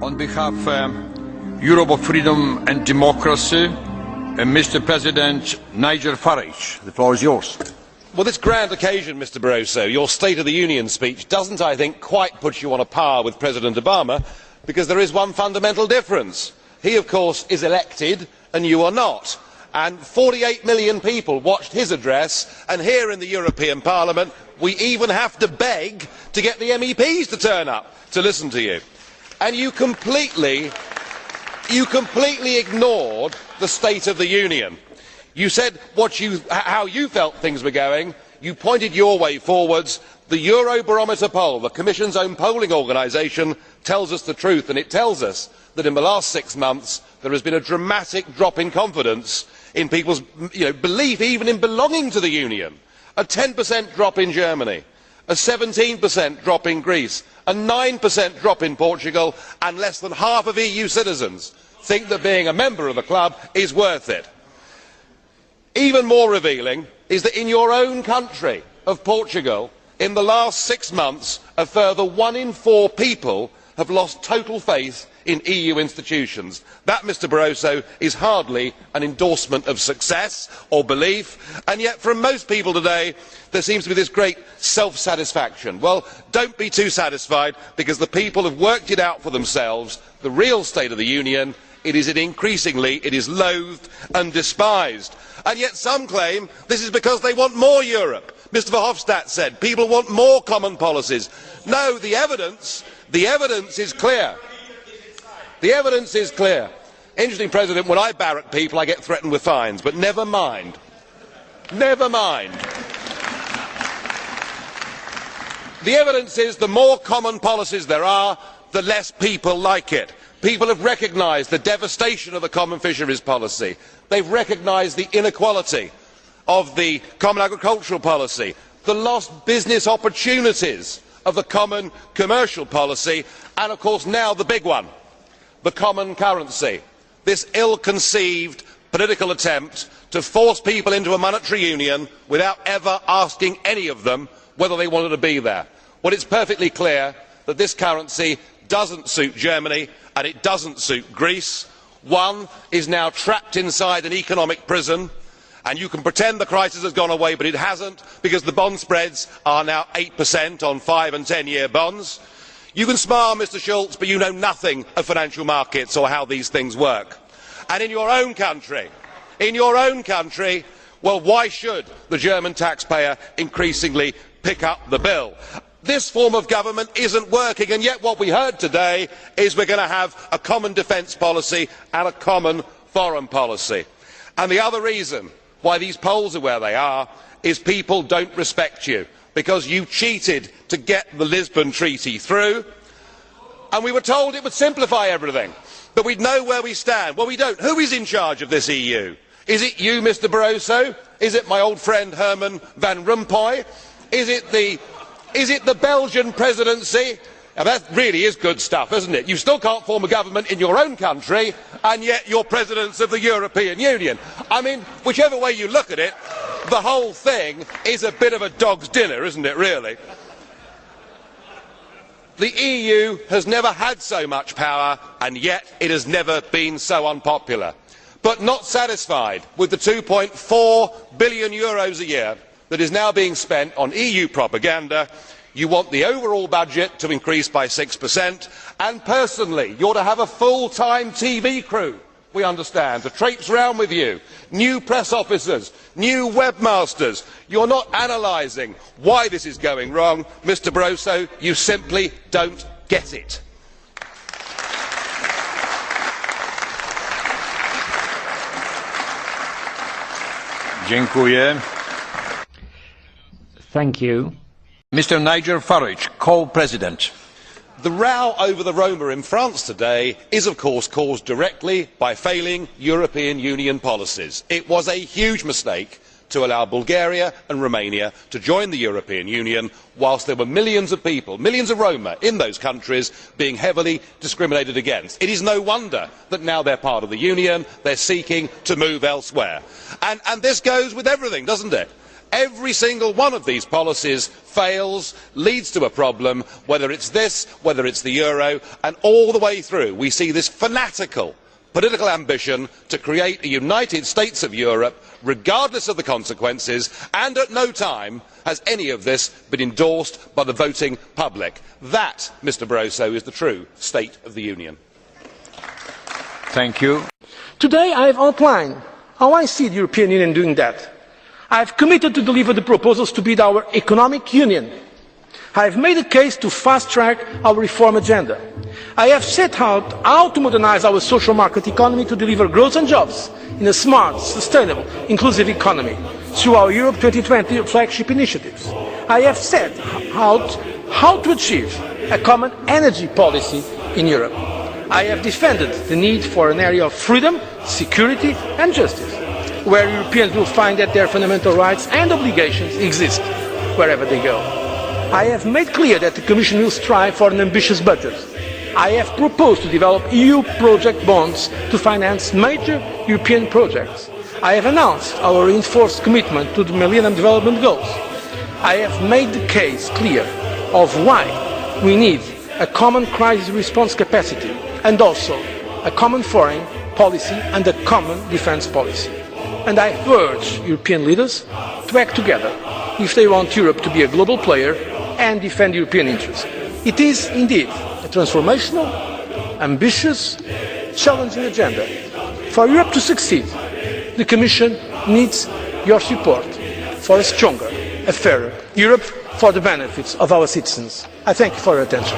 On behalf of Europe of Freedom and Democracy, Mr. President Nigel Farage, the floor is yours. Well, this grand occasion, Mr. Barroso, your State of the Union speech doesn't, I think, quite put you on a par with President Obama, because there is one fundamental difference. He, of course, is elected and you are not. And 48 million people watched his address, and here in the European Parliament we even have to beg to get the MEPs to turn up to listen to you. And you completely ignored the State of the Union. You said how you felt things were going. You pointed your way forwards. The Eurobarometer poll, the Commission's own polling organisation, tells us the truth, and it tells us that in the last 6 months there has been a dramatic drop in confidence in people's belief even in belonging to the Union. A 10% drop in Germany, a 17% drop in Greece, a 9% drop in Portugal, and less than half of EU citizens think that being a member of the club is worth it. Even more revealing is that in your own country of Portugal, in the last 6 months, a further 1 in 4 people have lost total faith in EU institutions. That, Mr. Barroso, is hardly an endorsement of success or belief, and yet from most people today there seems to be this great self-satisfaction. Well, don't be too satisfied, because the people have worked it out for themselves. The real State of the Union, it is loathed and despised. And yet some claim this is because they want more Europe. Mr Verhofstadt said people want more common policies. No, the evidence is clear. The evidence is clear. Interesting, President, when I barrack people I get threatened with fines, but never mind. Never mind. The evidence is the more common policies there are, the less people like it. People have recognised the devastation of the common fisheries policy. They have recognised the inequality of the common agricultural policy, the lost business opportunities of the common commercial policy, and of course now the big one, the common currency. This ill-conceived political attempt to force people into a monetary union without ever asking any of them whether they wanted to be there. Well, it is perfectly clear that this currency does not suit Germany and it does not suit Greece. One is now trapped inside an economic prison, and you can pretend the crisis has gone away, but it has not, because the bond spreads are now 8% on 5 and 10-year bonds. You can smile, Mr Schulz, but you know nothing of financial markets or how these things work. And in your own country, well, why should the German taxpayer increasingly pick up the bill? This form of government is not working, and yet what we heard today is we are going to have a common defence policy and a common foreign policy. And the other reason why these polls are where they are is people do not respect you, because you cheated to get the Lisbon Treaty through, and we were told it would simplify everything, that we would know where we stand. Well, we do not. Who is in charge of this EU? Is it you, Mr Barroso? Is it my old friend Herman Van Rompuy? Is it the Belgian presidency? Now, that really is good stuff, isn't it? You still can't form a government in your own country, and yet you are presidents of the European Union. I mean, whichever way you look at it, the whole thing is a bit of a dog's dinner, isn't it, really? The EU has never had so much power, and yet it has never been so unpopular. But not satisfied with the €2.4 billion a year that is now being spent on EU propaganda, you want the overall budget to increase by 6%, and personally you ought to have a full-time TV crew, we understand, to traipse round with you, new press officers, new webmasters. You are not analysing why this is going wrong. Mr Barroso, you simply do not get it. Dziękuję. Thank you. Mr. Nigel Farage, co-president. The row over the Roma in France today is, of course, caused directly by failing European Union policies. It was a huge mistake to allow Bulgaria and Romania to join the European Union whilst there were millions of people, millions of Roma in those countries being heavily discriminated against. It is no wonder that now they are part of the Union, they are seeking to move elsewhere. And this goes with everything, doesn't it? Every single one of these policies fails, leads to a problem, whether it's this, whether it's the euro, and all the way through we see this fanatical political ambition to create a United States of Europe, regardless of the consequences, and at no time has any of this been endorsed by the voting public. That, Mr Barroso, is the true State of the Union. Thank you. Today I have outlined how I see the European Union doing that. I have committed to deliver the proposals to build our economic union. I have made a case to fast-track our reform agenda. I have set out how to modernise our social market economy to deliver growth and jobs in a smart, sustainable, inclusive economy through our Europe 2020 flagship initiatives. I have set out how to achieve a common energy policy in Europe. I have defended the need for an area of freedom, security and justice, where Europeans will find that their fundamental rights and obligations exist wherever they go. I have made clear that the Commission will strive for an ambitious budget. I have proposed to develop EU project bonds to finance major European projects. I have announced our reinforced commitment to the Millennium Development Goals. I have made the case clear of why we need a common crisis response capacity and also a common foreign policy and a common defence policy. And I urge European leaders to act together if they want Europe to be a global player and defend European interests. It is indeed a transformational, ambitious, challenging agenda. For Europe to succeed, the Commission needs your support for a stronger, a fairer Europe for the benefits of our citizens. I thank you for your attention.